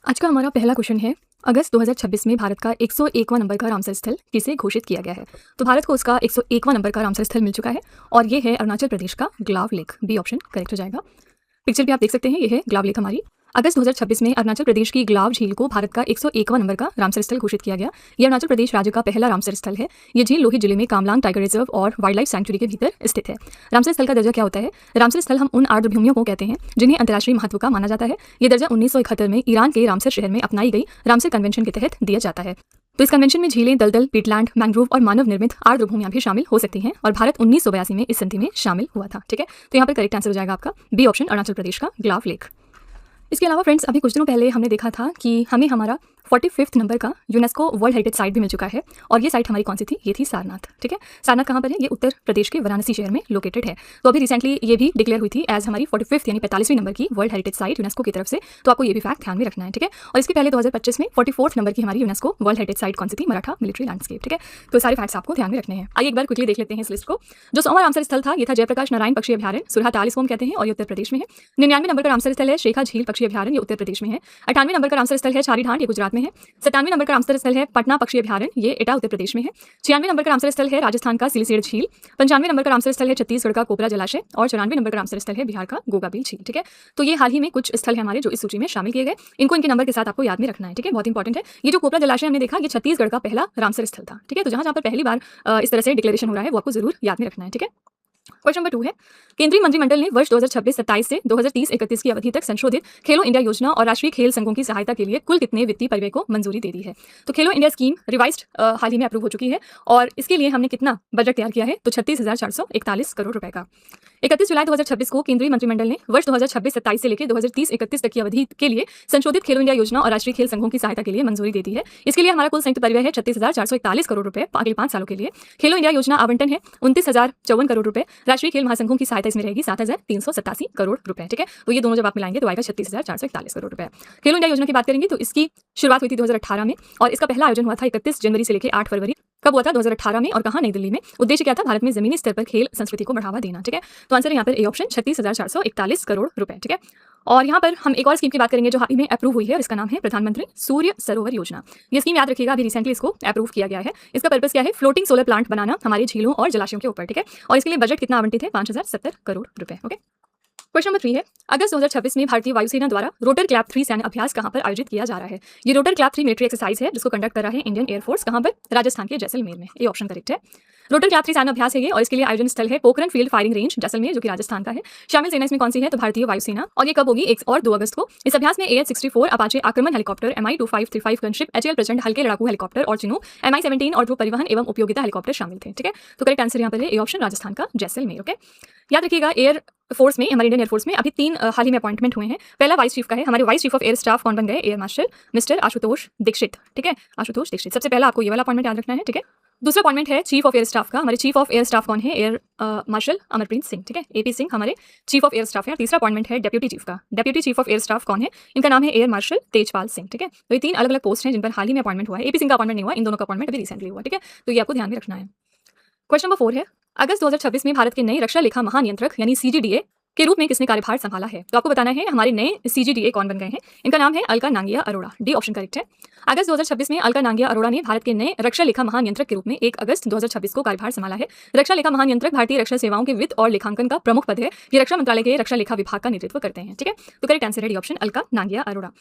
आज का हमारा पहला क्वेश्चन है। अगस्त 2026 में भारत का 101वां नंबर का रामसर स्थल किसे घोषित किया गया है? तो भारत को उसका 101वां नंबर का रामसर स्थल मिल चुका है और ये है अरुणाचल प्रदेश का Glow lake. B option correct हो जाएगा। पिक्चर पे आप देख सकते हैं, ये है ग्लाव लेक हमारी। अगस्त 2026 में अरुणाचल प्रदेश की ग्लाव झील को भारत का 101वां नंबर का रामसर स्थल घोषित किया गया। ये अरुणाचल प्रदेश राज्य का पहला रामसर स्थल है। ये झील लोहित जिले में कामलांग टाइगर रिजर्व और वाइल्ड लाइफ सैंक्चुरी के भीतर स्थित है। रामसर स्थल का दर्जा क्या होता है? रामसर स्थल हम उन आर्द्रभूमियों को कहते हैं जिन्हें अंतर्राष्ट्रीय महत्व का माना जाता है। ये दर्जा 1971 में ईरान के रामसर शहर में अपनाई गई रामसर कन्वेंशन के तहत दिया जाता है। तो इस कन्वेंशन में झीलें, दलदल, पीटलैंड, मैंग्रोव और मानव निर्मित आर्द्रभूमियां भी शामिल हो सकती हैं और भारत 1982 में इस संधि में शामिल हुआ था। ठीक है, तो यहाँ पर करेक्ट आंसर हो जाएगा आपका बी ऑप्शन, अरुणाचल प्रदेश का ग्लाव लेक। इसके अलावा फ्रेंड्स, अभी कुछ दिनों पहले हमने देखा था कि हमें हमारा 45वां नंबर का यूनेस्को वर्ल्ड हेरिटेज साइट भी मिल चुका है और ये साइट हमारी कौन सी थी? ये थी सारनाथ। ठीक है, सारनाथ कहाँ पर है? ये उत्तर प्रदेश के वाराणसी शहर में लोकेटेड है। तो अभी रिसेंटली ये भी डिक्लेयर हुई थी एज हमारी 45 यानी 45वीं नंबर की वर्ल्ड हेरिटेज साइट यूनेस्को की तरफ से। तो आपको ये भी फैक्ट ध्यान में रखना है। ठीक है, और इसके पहले 2025 में 44 नंबर की हमारी यूनेस्को वर्ल्ड हेरिटेज साइट कौन सी थी? Maratha military landscape. ठीक है, तो सारे फैक्ट्स आपको ध्यान में रखने हैं। आइए एक बार क्विकली देख लेते हैं इस लिस्ट को। जो 100वां रामसर स्थल था ये था जयप्रकाश नारायण पक्षी अभ्यारण्य, सुरहाताल इसको हम कहते हैं और ये उत्तर प्रदेश में है। 99वें नंबर का रामसर स्थल है शेखा झील पक्षी अभ्यारण्य, ये उत्तर प्रदेश में है। 98वें नंबर का रामसर स्थल है छारी ढांड, ये गुजरात में है। 97वें नंबर का रामसर स्थल है पटना पक्षी अभ्यारण्य, ये एटा उत्तर प्रदेश में है। 96वें नंबर का रामसर स्थल है राजस्थान का सिलसेड़ झील। 95वें नंबर का रामसर स्थल है छत्तीसगढ़ का कोपरा जलाशय और 94वें नंबर का रामसर स्थल है बिहार का गोगाबिल झील। ठीक है, तो ये हाल ही में कुछ स्थल है हमारे जो इस सूची में शामिल किए गए। इनको इनके नंबर के साथ आपको याद में रखना है। ठीक है, बहुत इंपॉर्टेंट है। ये जो कोपरा जलाशय हमने देखा, ये छत्तीसगढ़ का पहला रामसर स्थल था। ठीक है, तो जहां पर पहली बार इस तरह से डिक्लेरेशन हो रहा है वो आपको जरूर याद में रखना है। ठीक है, क्वेश्चन नंबर 2 है, केंद्रीय मंत्रिमंडल ने वर्ष 2026-27 से 2030-31 की अवधि तक संशोधित खेलो इंडिया योजना और राष्ट्रीय खेल संघों की सहायता के लिए कुल कितने वित्तीय परिव्यय को मंजूरी दे दी है? तो खेलो इंडिया स्कीम रिवाइज्ड हाल ही में अप्रूव हो चुकी है और इसके लिए हमने कितना बजट तैयार किया है? तो 36,441 करोड़ रुपए का। 31 जुलाई 2026 को केंद्रीय मंत्रिमंडल ने वर्ष 2026-27 से लेकर 2030-31 तक की अवधि के लिए संशोधित खेलो इंडिया योजना और राष्ट्रीय खेल संघों की सहायता के लिए मंजूरी दे दी है। इसके लिए हमारा कुल संयुक्त परिव्यय है 36,441 करोड़ रुपए अगले 5 सालों के लिए। खेलो इंडिया योजना आवंटन है 29,054 करोड़ रुपए। राष्ट्रीय खेल महासंघों की सहायता इसमें रहेगी 7,387 करोड़ रुपए। ठीक है, तो ये दोनों जब आप मिलाएंगे तो आएगा 36,441 करोड़ रुपए। खेलो इंडिया योजना की बात करेंगे तो इसकी शुरुआत हुई थी 2018 में और इसका पहला आयोजन हुआ था 31 जनवरी से लेकर 8 फरवरी। कब हुआ था? 2018 में और कहाँ? नई दिल्ली में। उद्देश्य क्या था? भारत में जमीनी स्तर पर खेल संस्कृति को बढ़ावा देना। ठीक है, तो आंसर यहाँ पर ए ऑप्शन 36,441 करोड़ रुपए। ठीक है, और यहाँ पर हम एक और स्कीम की बात करेंगे जो हाल ही में अप्रूव हुई है और इसका नाम है प्रधानमंत्री सूर्य सरोवर योजना। ये स्कीम याद रखिएगा, अभी रिसेंटली इसको अप्रूव किया गया है। इसका पर्पस क्या है? फ्लोटिंग सोलर प्लांट बनाना हमारे झीलों और जलाशयों के ऊपर। ठीक है, और इसके लिए बजट कितना आवंटित है? 5,070 करोड़ रुपए। ओके, क्वेश्चन नंबर 3 है, अगस्त 2026 में भारतीय वायुसेना द्वारा रोटर क्लैप 3 सैन्य अभ्यास कहां पर आयोजित किया जा रहा है? ये रोटर क्लैप 3 मिलिट्री एक्सरसाइज है जिसको कंडक्ट कर रहा है इंडियन एयरफोर्स। कहां पर? राजस्थान के जैसलमेर में। ये ऑप्शन करेक्ट है। रोटर क्लैप 3 सैन्य अभ्यास है ये और इसके लिए आयोजन स्थल है Pokhran field firing range Jaisalmer जो कि राजस्थान का है। शामिल सेना इसमें कौन सी है? तो भारतीय वायुसेना। और ये कब होगी? 1 और 2 अगस्त को। इस अभ्यास में AH-64 अपाचे आक्रमण हेलीकॉप्टर, MI-2535 गनशिप, HAL प्रचंड हल्के लड़ाकू हेलीकॉप्टर और चिनूक MI-17 और ध्रुव परिवहन एवं उपयोगिता हेलीकॉप्टर शामिल थे। ठीक है, तो करेक्ट आंसर यहाँ पर है ए ऑप्शन, राजस्थान का जैसलमेर। ओके, याद रखिएगा एयर फोर्स में, हमारे इंडियन एयरफोर्स में अभी 3 हाल ही में अपॉइंटमेंट हुए हैं। पहला वाइस चीफ का है, हमारे vice chief of air staff कौन बन गए? Air marshal mister Ashutosh Dikshit. ठीक है, आशुतोष दीक्षित। सबसे पहला आपको ये वाला अपॉइंटमेंट याद रखना है। ठीक है, दूसरा अपॉइंटमेंट है चीफ ऑफ एयर स्टाफ का। हमारे चीफ ऑफ एयर स्टाफ कौन है? Air marshal Amarpreet Singh. ठीक है, AP सिंह हमारे चीफ ऑफ एयर स्टाफ है। तीसरा अपॉइंटमेंट है डेप्यूटी चीफ का। Deputy chief of air staff कौन है? इनका नाम है एयर मार्शल तेजपाल सिंह। ठीक है, तो ये 3 अलग अलग पोस्ट हैं जिन पर हाल ही में अपॉइंटमेंट हुआ है। AP सिंह का अपॉइंटमेंट नहीं हुआ, इन दोनों का अपॉइंटमेंट अभी रिसेंटली हुआ। ठीक है, तो ये आपको ध्यान में रखना है। क्वेश्चन नंबर 4 है, अगस्त 2026 में भारत के नए रक्षा लेखा महानियंत्रक यानी CGDA के रूप में किसने कार्यभार संभाला है? तो आपको बताना है हमारे नए CGDA कौन बन गए हैं। इनका नाम है Alka Nangia Arora. D option correct है। अगस्त 2026 में अलका नांगिया अरोड़ा ने भारत के नए रक्षा लेखा महानियंत्रक के रूप में 1 अगस्त 2026 को कार्यभार संभाला है। रक्षा लेखा महानियंत्रक भारतीय रक्षा सेवाओं के वित्त और लेखांकन का प्रमुख पद है। ये रक्षा मंत्रालय के रक्षा लेखा विभाग का नेतृत्व करते हैं। ठीक है, तो करेक्ट आंसर है D option, Alka Nangia Arora.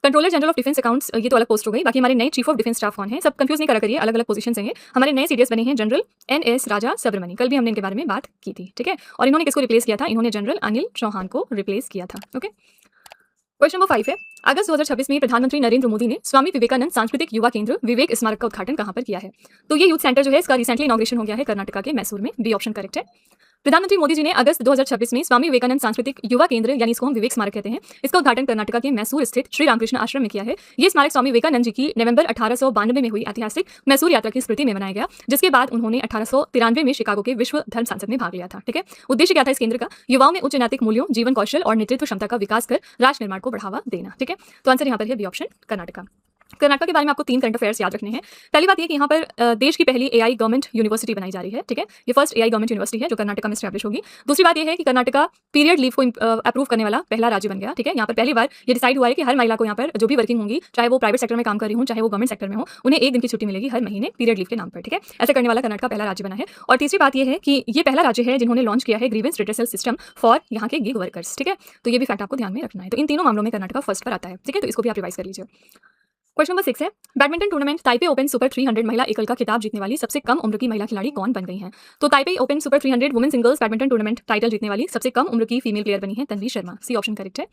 Controller general of defence accounts, ये तो अलग पोस्ट हो गई। बाकी हमारे नए चीफ ऑफ डिफेंस स्टाफ कौन है? सब कंफ्यूज नहीं करा करिए, अलग अलग पोजीशन हैं। हमारे नए CDS बने हैं जनरल NS राजा सुब्रमणी। कल भी हमने इनके बारे में बात की थी। ठीक है, और इन्होंने किसको रिप्लेस किया था? इन्होंने जनरल अनिल चौहान को रिप्लेस किया था। ओके, क्वेश्चन नंबर 5 है, अगस्त 2026 में प्रधानमंत्री नरेंद्र मोदी ने स्वामी विवेकानंद सांस्कृतिक युवा केंद्र विवेक स्मारक का उद्घाटन कहां पर किया है? तो ये यूथ सेंटर जो है इसका रिसेंटली इनॉग्रेशन हो गया है कर्नाटका के मैसूर में। बी ऑप्शन करेक्ट है। प्रधानमंत्री मोदी जी ने अगस्त 2026 में स्वामी विवेकानंद सांस्कृतिक युवा केंद्र यानी इसको हम विवेक स्मारक कहते हैं, इसका उद्घाटन कर्नाटका के मैसूर स्थित श्री रामकृष्ण आश्रम में किया है। ये स्मारक स्वामी विवेकानंद जी की नवंबर 1892 में हुई ऐतिहासिक मैसूर यात्रा की स्मृति में बनाया गया, जिसके बाद उन्होंने 1893 में शिकागो के विश्व धर्म संसद में भाग लिया था। ठीक है, उद्देश्य क्या था इस केंद्र का? युवाओं में उच्च नैतिक मूल्यों, जीवन कौशल और नेतृत्व क्षमता का विकास कर राष्ट्र निर्माण को बढ़ावा देना। ठीक है, तो आंसर यहाँ पर है बी ऑप्शन, कर्नाटका। कर्नाटका के बारे में आपको 3 करंट अफेयर्स याद रखने हैं। पहली बात ये कि यहाँ पर देश की पहली एआई गवर्नमेंट यूनिवर्सिटी बनाई जा रही है, ठीक है। ये फर्स्ट एआई गवर्नमेंट यूनिवर्सिटी है जो कर्नाटका में एस्टैब्लिश होगी। दूसरी बात ये है कि कर्नाटका पीरियड लीव को अप्रूव करने वाला पहला राज्य बन गया, ठीक है। यहाँ पर पहली बार ये डिसाइड हुआ है कि हर महिला को यहाँ पर जो भी वर्किंग होंगी, चाहे वो प्राइवेट सेक्टर में काम कर रही हो, चाहे वो गवर्नमेंट सेक्टर में हो, उन्हें 1 दिन की छुट्टी मिलेगी हर महीने पीरियड लीव के नाम पर, ठीक है। ऐसा करने वाला कर्नाटका पहला राज्य बना है। और तीसरी बात ये है कि ये पहला राज्य है जिन्होंने लॉन्च किया है ग्रीवेंस रिड्रेसल सिस्टम फॉर यहाँ के गिग वर्कर्स, ठीक है। तो ये भी फैक्ट आपको ध्यान में रखना है। तो इन तीनों मामलों में कर्नाटका फर्स्ट पर आता है, ठीक है। तो इसको भी आप रिवाइज कर लीजिए। क्वेश्चन नंबर 6 है, badminton tournament Taipei open super 300 महिला एकल का खिताब जीतने वाली सबसे कम उम्र की महिला खिलाड़ी कौन बन गई हैं? तो Taipei open super 300 women singles badminton tournament title जीतने वाली सबसे कम उम्र की फीमेल प्लेयर बनी है Tanvi Sharma. C option correct है।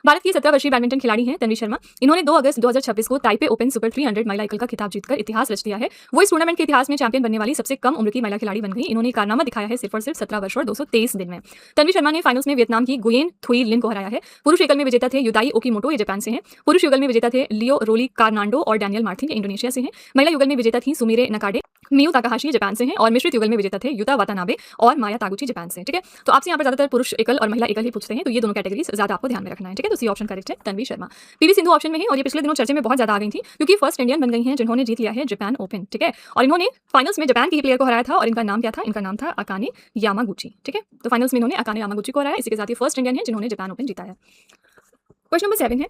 भारत की 17 वर्षीय बैडमिंटन खिलाड़ी हैं तन्वी शर्मा। इन्होंने 2 अगस्त 2026 को ताइपे ओपन सुपर 300 महिला एकल का खिताब जीतकर इतिहास रच दिया है। वो इस टूर्नामेंट के इतिहास में चैंपियन बनने वाली सबसे कम उम्र की महिला खिलाड़ी बन गई। इन्होंने कारनामा दिखाया है सिर्फ और सिर्फ 17 वर्ष और 223 दिन में। तन्वी शर्मा ने फाइनल्स में वियतनाम की गुयेन थुई लिन को हराया है। पुरुष एकल में विजेता थे युदाई ओकीमोटो, ये जापान से हैं। पुरुष युगल में विजेता थे लियो रोली कार्नांडो और डैनियल मार्टिन, ये इंडोनेशिया से हैं। महिला युगल में विजेता थी सुमिरे नकाडे, मियू ताकाहाशी जापान से हैं। और मिश्रित युगल में विजेता थे युता वातानाबे और माया तागुची जापान से, ठीक है। तो आपसे यहाँ पर ज्यादातर पुरुष एकल और महिला एकल ही पूछते हैं, तो ये दोनों कैटेगरीज ज्यादा आपको ध्यान में रखना है, ठीक है। तो सी ऑप्शन करेक्ट है, तन्वी शर्मा। पीवी सिंधु ऑप्शन में है और ये पिछले दिनों चर्चे में बहुत ज्यादा आ गई थी क्योंकि फर्स्ट इंडियन बन गई हैं जिन्होंने जीत लिया है जापान ओपन, ठीक है। और इन्होंने फाइनल्स में जापान की प्लेयर को हराया था और इनका नाम क्या था? इनका नाम था अकाने यामागुची, ठीक है। तो फाइनल्स में इन्होंने अकाने यामागुची को हराया। इसी के साथ ही फर्स्ट इंडियन है जिन्होंने जापान ओपन जीता है। क्वेश्चन नंबर 7 है,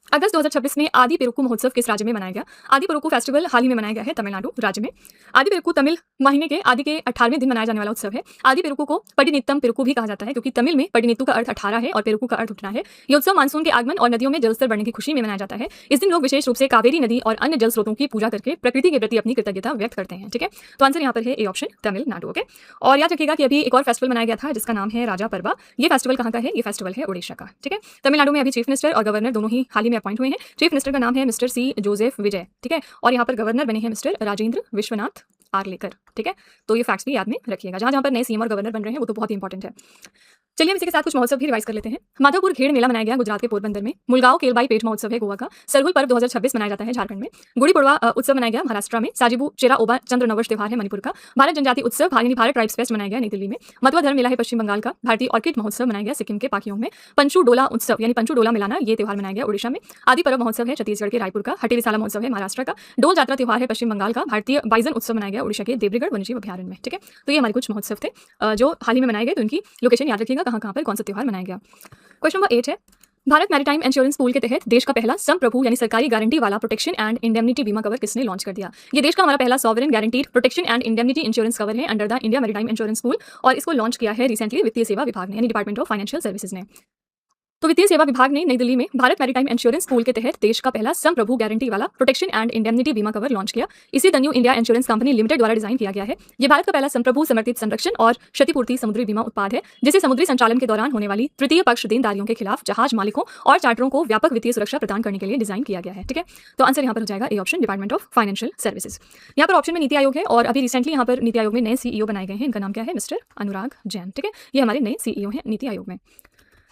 अगस्त 2026 में आदि पेरुक्कू महोत्सव किस राज्य में मनाया गया? आदि पेरुक्कू फेस्टिवल हाल ही में मनाया गया है तमिलनाडु राज्य में। आदि पेरुक्कू तमिल महीने के आदि के 18वें दिन मनाया जाने वाला उत्सव है। आदि पेरुक्कू को पडिनित्तम पेरुक्कू भी कहा जाता है क्योंकि तमिल में पडिनित्तु का अर्थ 18 है और पेरुक्कू का अर्थ उठना है। ये उत्सव मानसून के आगमन और नदियों में जलस्तर बढ़ने की खुशी में मनाया जाता है। इस दिन लोग विशेष रूप से कावेरी नदी और अन्य जल स्रोतों की पूजा करके प्रकृति के प्रति अपनी कृतज्ञता व्यक्त करते हैं, ठीक है। तो आंसर यहाँ पर है ए ऑप्शन तमिलनाडु, ओके। और याद रखिएगा कि अभी एक और फेस्टिवल मनाया गया था जिसका नाम है राजा परबा। ये फेस्टिवल कहाँ का है? ये फेस्टिवल है उड़ीसा का, ठीक है। तमिलनाडु में अभी चीफ मिनिस्टर और गवर्नर दोनों ही हाल ही में अपॉइंट हुए हैं। चीफ मिनिस्टर का नाम है मिस्टर सी जोसेफ विजय, ठीक है। और यहाँ पर गवर्नर बने हैं मिस्टर राजेंद्र विश्वनाथ आर्लेकर, ठीक है। तो ये फैक्ट्स भी याद में रखिएगा। जहाँ जहाँ पर नए सीएम और गवर्नर बन रहे हैं वो तो बहुत इंपॉर्टेंट है। चलिए हम इसी के साथ कुछ महोत्सव भी रिवाइज कर लेते हैं। माधवपुर खेड़ मेला मनाया गया गुजरात के पोरबंदर में। मुलगांव केलबाई पेट महोत्सव है गोवा का। सरहुल पर्व 2026 मनाया जाता है झारखंड में। गुड़ी पड़वा उत्सव मनाया गया महाराष्ट्र में। साजिबू चिरा ओबा चंद्र नववर्ष त्योहार है मणिपुर का। भारत जनजाति उत्सव भारत ट्राइब्स फेस्ट मनाया गया नई दिल्ली में। मध्वा धर्म मेला है पश्चिम बंगाल का। भारतीय ऑर्किड महोत्सव मनाया गया सिक्किम के पाकियोंग में। पंचू डोला उत्सव यानी पंचू डोला मिलाना ये त्योहार मनाया गया उड़ीसा में। आदि पर्व महोत्सव है छत्तीसगढ़ के रायपुर का। हट्टी विसाला महोत्सव है महाराष्ट्र का। डोल जात्रा त्योहार है पश्चिम बंगाल का। भारतीय बाइजन उत्सव मनाया गया उड़ीसा के देवरीगढ़ वन्यजीव अभयारण्य में, ठीक है। तो ये हमारे कुछ महोत्सव थे जो हाल ही में मनाए गए। तो इनकी लोकेशन याद रखिएगा कहाँ पर कौन सा त्योहार मनाया गया। क्वेश्चन नंबर 8 है, भारत मैरीटाइम इंश्योरेंस पूल के तहत देश का पहला संप्रभु यानी सरकारी गारंटी वाला प्रोटेक्शन एंड इंडेमनिटी बीमा कवर किसने लॉन्च कर दिया? ये देश का हमारा पहला sovereign guaranteed protection and indemnity insurance cover है under the India maritime insurance pool और इसको लॉन्च किया है रिसेंटली वित्तीय सेवा विभाग ने यानी डिपार्टमेंट ऑफ फाइनेंशियल सर्विसेज ने। तो वित्तीय सेवा विभाग ने नई दिल्ली में भारत मैरीटाइम इंश्योरेंस पूल के तहत देश का पहला संप्रभु गारंटी वाला प्रोटेक्शन एंड इंडेमनिटी बीमा कवर लॉन्च किया। इसे the new India insurance company limited द्वारा डिजाइन किया गया है। ये भारत का पहला संप्रभु समर्थित संरक्षण और क्षतिपूर्ति समुद्री बीमा उत्पाद है जिसे समुद्री संचालन के दौरान होने वाली तृतीय पक्ष देनदारियों के खिलाफ जहाज मालिकों और चार्टरों को व्यापक वित्तीय सुरक्षा प्रदान करने के लिए डिजाइन किया गया है, ठीक है। तो आंसर यहाँ पर हो जाएगा A option department of financial services. यहाँ पर ऑप्शन में नीति आयोग है और अभी रिसेंटली यहाँ पर नीति आयोग में नए सीईओ बनाए गए हैं। इनका नाम क्या है? मिस्टर अनुराग जैन, ठीक है। ये हमारे नए सीईओ हैं नीति आयोग में।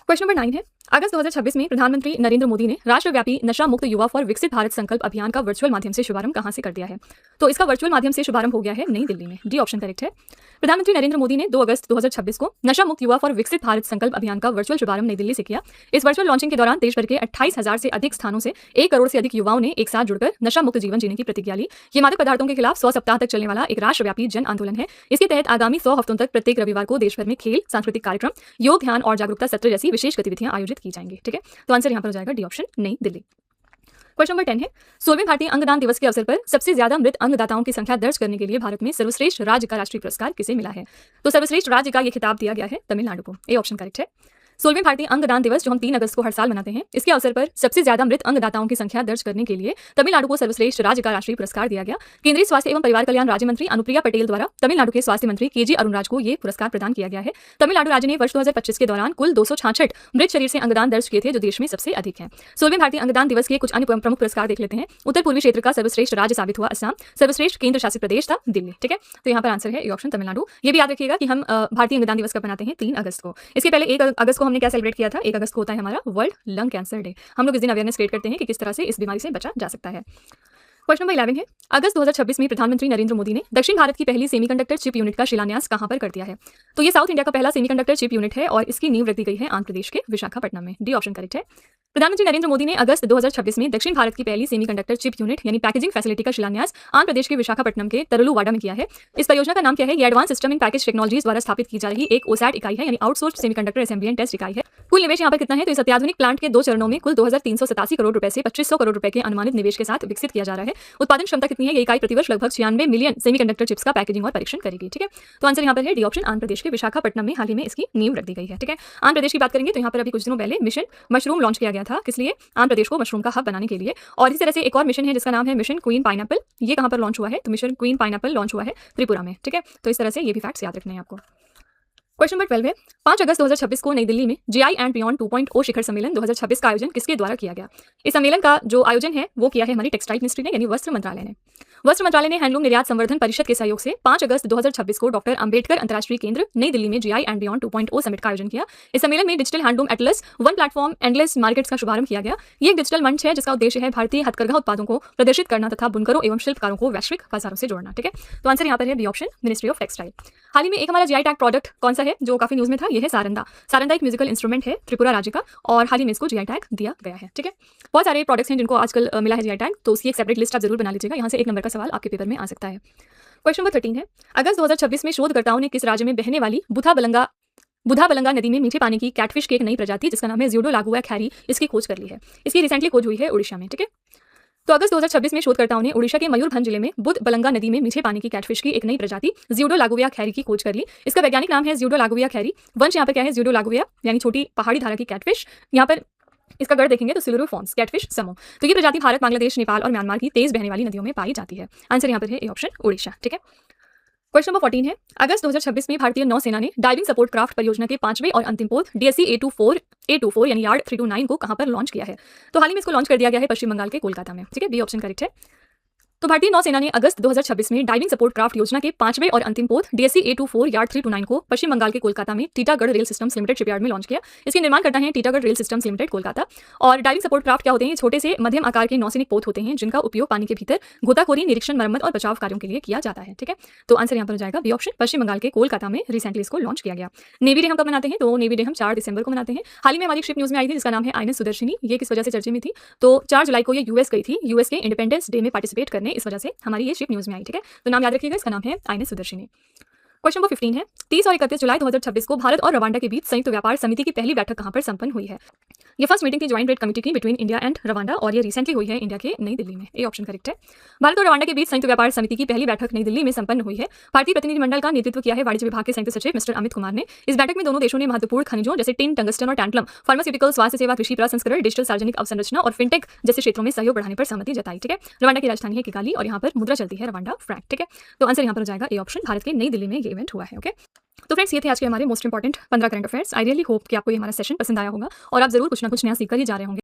क्वेश्चन नंबर 9 है, अगस्त 2026 में प्रधानमंत्री नरेंद्र मोदी ने राष्ट्रव्यापी नशा मुक्त युवा फॉर विकसित भारत संकल्प अभियान का वर्चुअल माध्यम से शुभारंभ कहां से कर दिया है? तो इसका वर्चुअल माध्यम से शुभारंभ हो गया है नई दिल्ली में। डी ऑप्शन करेक्ट है। प्रधानमंत्री नरेंद्र मोदी ने 2 अगस्त 2026 को नशा मुक्त युवा फॉर विकसित भारत संकल्प अभियान का वर्चुअल शुभारंभ नई दिल्ली से किया। इस वर्चुअल लॉन्चिंग के दौरान देश भर के 28,000 से अधिक स्थानों से 1 करोड़ से अधिक युवाओं ने एक साथ जुड़कर नशा मुक्त जीवन जीने की प्रतिज्ञा ली। ये मादक पदार्थों के खिलाफ 100 सप्ताह तक चलने वाला एक राष्ट्रव्यापी जन आंदोलन है। इसके तहत आगामी 100 हफ्तों तक प्रत्येक रविवार को देश भर में खेल, सांस्कृतिक कार्यक्रम, योग, ध्यान और जागरूकता सत्र जैसी विशेष गतिविधियां आयोजित की जाएंगी, ठीक है। तो आंसर यहाँ पर हो जाएगा डी ऑप्शन नई दिल्ली। क्वेश्चन नंबर 10 है, 16वें भारतीय अंगदान दिवस के अवसर पर सबसे ज्यादा मृत अंगदाताओं की संख्या दर्ज करने के लिए भारत में सर्वश्रेष्ठ राज्य का राष्ट्रीय पुरस्कार किसे मिला है? तो सर्वश्रेष्ठ राज्य का यह खिताब दिया गया है तमिलनाडु को। ए ऑप्शन करेक्ट है। 16वें भारतीय अंगदान दिवस जो हम 3 अगस्त को हर साल मनाते हैं, इसके अवसर पर सबसे ज्यादा मृत अंगदाताओं की संख्या दर्ज करने के लिए तमिलनाडु को सर्वश्रेष्ठ राज्य का राष्ट्रीय पुरस्कार दिया गया। केंद्रीय स्वास्थ्य एवं परिवार कल्याण राज्य मंत्री अनुप्रिया पटेल द्वारा तमिलनाडु के स्वास्थ्य मंत्री केजी अरुणराज को यह पुरस्कार प्रदान किया गया है। तमिलनाडु राज्य ने वर्ष 2025 के दौरान कुल 266 मृत शरीर से अंगदान दर्ज किए थे जो देश में सबसे अधिक है। 16वें भारतीय अंगदान दिवस के कुछ अन्य प्रमुख पुरस्कार देख लेते हैं। उत्तर पूर्वी क्षेत्र का सर्वश्रेष्ठ राज्य साबित हुआ असम, सर्वश्रेष्ठ केंद्र शासित प्रदेश था दिल्ली, ठीक है। तो यहाँ पर आंसर है ए ऑप्शन तमिलनाडु। ये भी याद रखिएगा कि हम भारतीय अंगदान दिवस कब मनाते हैं? 3 अगस्त को। इसके पहले 1 अगस्त को हमने क्या सेलिब्रेट किया था? 1 अगस्त को होता है हमारा वर्ल्ड लंग कैंसर डे। हम लोग इस दिन अवेयरनेस क्रिएट करते हैं कि किस तरह से इस बीमारी से बचा जा सकता है। क्वेश्चन नंबर 11 है, अगस्त 2026 में प्रधानमंत्री नरेंद्र मोदी ने दक्षिण भारत की पहली सेमीकंडक्टर चिप यूनिट का शिलान्यास कहां पर कर दिया है? तो ये साउथ इंडिया का पहला सेमीकंडक्टर चिप यूनिट है और इसकी नींव रख दी गई है आंध्र प्रदेश के विशाखापट्टनम में। डी ऑप्शन करेक्ट है। प्रधानमंत्री नरेंद्र मोदी ने अगस्त 2026 में दक्षिण भारत की पहली सेमीकंडक्टर चिप यूनिट यानी पैकेजिंग फैसिलिटी का शिलान्यास आंध्र प्रदेश के विशाखापट्टनम के तरलुवाडा में किया है। इस परियोजना का नाम क्या है? ये advance system in package technologies द्वारा स्थापित की जा रही एक ओसैट इकाई है, यानी outsourced semiconductor assembly and test इकाई है। कुल निवेश यहाँ पर कितना है? तो इस अत्याधुनिक प्लांट के 2 चरणों में कुल 2387 करोड़ रुपए से 2500 करोड़ रुपए के अनुमानित निवेश के साथ विकसित किया जा रहा है। उत्पादन क्षमता कितनी है? ये इकाई प्रतिवर्ष लगभग 96 मिलियन सेमीकंडक्टर चिप्स का पैकेजिंग और परीक्षण करेगी। ठीक है, तो आंसर यहाँ पर है डी ऑप्शन, आंध्र प्रदेश के विशाखापट्टनम में हाल ही में इसकी नींव रख दी गई है। ठीक है, आंध्र प्रदेश की बात करेंगे तो यहाँ पर अभी कुछ दिनों पहले मिशन मशरूम लॉन्च किया गया था। किस लिए? आंध्र प्रदेश को मशरूम का हब बनाने के लिए। और इसी तरह से एक और मिशन है जिसका नाम है मिशन क्वीन पाइनएप्पल। ये कहां पर लॉन्च हुआ है? तो मिशन क्वीन पाइनएप्पल लॉन्च हुआ है त्रिपुरा में। ठीक है, तो इस तरह से ये भी फैक्ट्स याद रखने हैं आपको। क्वेश्चन नंबर 12 है, 5 अगस्त 2026 को नई दिल्ली में जीआई एंड बियॉन्ड 2.0 शिखर सम्मेलन 2026 का आयोजन किसके द्वारा किया गया? इस सम्मेलन का जो आयोजन है वो किया है हमारी टेक्सटाइल मिनिस्ट्री ने, यानी वस्त्र मंत्रालय ने। वस्त्र मंत्रालय ने हैंडलूम निर्यात संवर्धन परिषद के सहयोग से 5 अगस्त 2026 को डॉक्टर अंबेडकर अंतर्राष्ट्रीय केंद्र नई दिल्ली में जीआई एंड बियॉन्ड 2.0 समिट का आयोजन किया। इस सम्मेलन में digital handloom Atlas one platform endless markets का शुभारंभ किया गया। ये एक डिजिटल मंच है जिसका उद्देश्य है भारतीय हथकरघा उत्पादों को प्रदर्शित करना तथा बुनकरों एवं शिल्पकारों को वैश्विक बाजारों से जोड़ना। ठीक है, तो आंसर यहाँ पर है B option, ministry of textile. हाल ही में एक हमारा जीआई टैग प्रोडक्ट कौन सा है जो काफी न्यूज में था? ये है सारंदा। सारंदा एक म्यूजिकल इंस्ट्रूमेंट है त्रिपुरा राज्य का और हाल ही में इसको जीआई टैग दिया गया है। ठीक है, बहुत सारे प्रोडक्ट्स हैं जिनको आजकल मिला है जीआई टैग, तो उसकी एक सेपरेट लिस्ट आप जरूर बना लीजिएगा। यहाँ से 1 नंबर का सवाल आपके पेपर में आ सकता है। क्वेश्चन नंबर 13 है, अगस्त 2026 में शोधकर्ताओं ने किस राज्य में बहने वाली बुधा बलंगा नदी में मीठे पानी की कैटफिश की एक नई प्रजाति जिसका नाम है ज़्यूडो लागुआ खैरी, इसकी खोज कर ली है। इसकी रिसेंटली खोज हुई है उड़ीसा में। ठीक है, तो अगस्त 2026 में शोधकर्ताओं ने उड़ीसा के मयूरभंज जिले में बुध बलंगा नदी में मीठे पानी की कैटफिश की एक नई प्रजाति ज़्यूडो लागुआ खैरी की खोज कर ली। इसका वैज्ञानिक नाम है ज़्यूडो लागुआ खैरी। वंश यहाँ पर क्या है? ज़्यूडो लागुआ यानी छोटी पहाड़ी धारा की कैटफिश। यहाँ पर इसका गढ़ देखेंगे तो सिलुरोफॉर्म्स कैटफिश समूह। तो ये प्रजाति भारत, बांग्लादेश, नेपाल और म्यांमार की तेज बहने वाली नदियों में पाई जाती है। आंसर यहाँ पर है ए ऑप्शन, उड़ीसा। ठीक है, क्वेश्चन नंबर 14 है, अगस्त 2026 में भारतीय नौसेना ने डाइविंग सपोर्ट क्राफ्ट परियोजना के 5वें और अंतिम पोत DSC A24 यानी यार्ड 329 को कहां पर लॉन्च किया है? तो हाल ही में इसको लॉन्च कर दिया गया है पश्चिम बंगाल के कोलकाता में। ठीक है, बी ऑप्शन करेक्ट है। तो भारतीय नौसेना ने अगस्त 2026 में डाइविंग सपोर्ट क्राफ्ट योजना के 5वें और अंतिम पोत DSC A24 यार्ड 329 को पश्चिम बंगाल के कोलकाता में Titagarh rail systems limited shipyard में लॉन्च किया। इसके निर्माण करता है Titagarh rail systems limited Kolkata. और डाइविंग सपोर्ट क्राफ्ट क्या होते हैं? छोटे से मध्यम आकार के नौसैनिक पोत होते हैं जिनका उपयोग पानी के भीतर गोताखोरी, निरीक्षण, मरम्मत और बचाव कार्यों के लिए किया जाता है। ठीक है, तो आंसर यहाँ पर हो जाएगा बी ऑप्शन, पश्चिम बंगाल के कोलकाता में रिसेंटली इसको लॉन्च किया गया। नेवी डे हम कब मनाते हैं? तो नेवी डे हम 4 दिसंबर को मनाते हैं। हाल ही में हमारी शिप न्यूज में आई थी जिसका नाम है INS सुदर्शनी। ये किस वजह से चर्चे में थी? तो 4 जुलाई को ये यूएस गई थी, यूएस के इंडिपेंडेंस डे में पार्टिसिपेट करने, इस वजह से हमारी ये शिप न्यूज में आई। ठीक है, तो नाम याद रखिएगा, इसका नाम है INS सुदर्शनी। क्वेश्चन नंबर 15 है, 30 और 31 जुलाई 2026 को भारत और रवांडा के बीच संयुक्त व्यापार समिति की पहली बैठक कहां पर संपन्न हुई है? ये फर्स्ट मीटिंग थी ज्वाइंट ट्रेड कमेटी की बिटवीन इंडिया एंड रवांडा और ये रिसेंटली हुई है इंडिया के नई दिल्ली में। ए ऑप्शन करेक्ट है। भारत और रवांडा के बीच संयुक्त व्यापार समिति की पहली बैठक नई दिल्ली में संपन्न हुई है। भारतीय प्रतिनिधिमंडल का नेतृत्व किया है वाणिज्य विभाग के संयुक्त सचिव मिस्टर अमित कुमार ने। इस बैठक में दोनों देशों ने महत्वपूर्ण खनिजों जैसे टिन, टंगस्टन और टैंटलम, फार्मास्यूटिकल, स्वास्थ्य सेवा, कृषि प्रसंस्करण, डिजिटल सार्वजनिक अवसंरचना और फिनटेक जैसे क्षेत्रों में सहयोग बढ़ाने पर सहमति जताई। ठीक है, रवांडा की राजधानी है किगाली और यहाँ पर मुद्रा चलती है रवांडा फ्रैंक। ठीक है, तो आंसर यहाँ पर हो जाएगा ए ऑप्शन, भारत के नई दिल्ली में ये इवेंट हुआ है। ओके, तो फ्रेंड्स ये थे आज के हमारे most important 15 current affairs. I really hope कि आपको ये हमारा सेशन पसंद आया होगा और आप जरूर कुछ ना कुछ नया सीख कर ही जा रहे होंगे।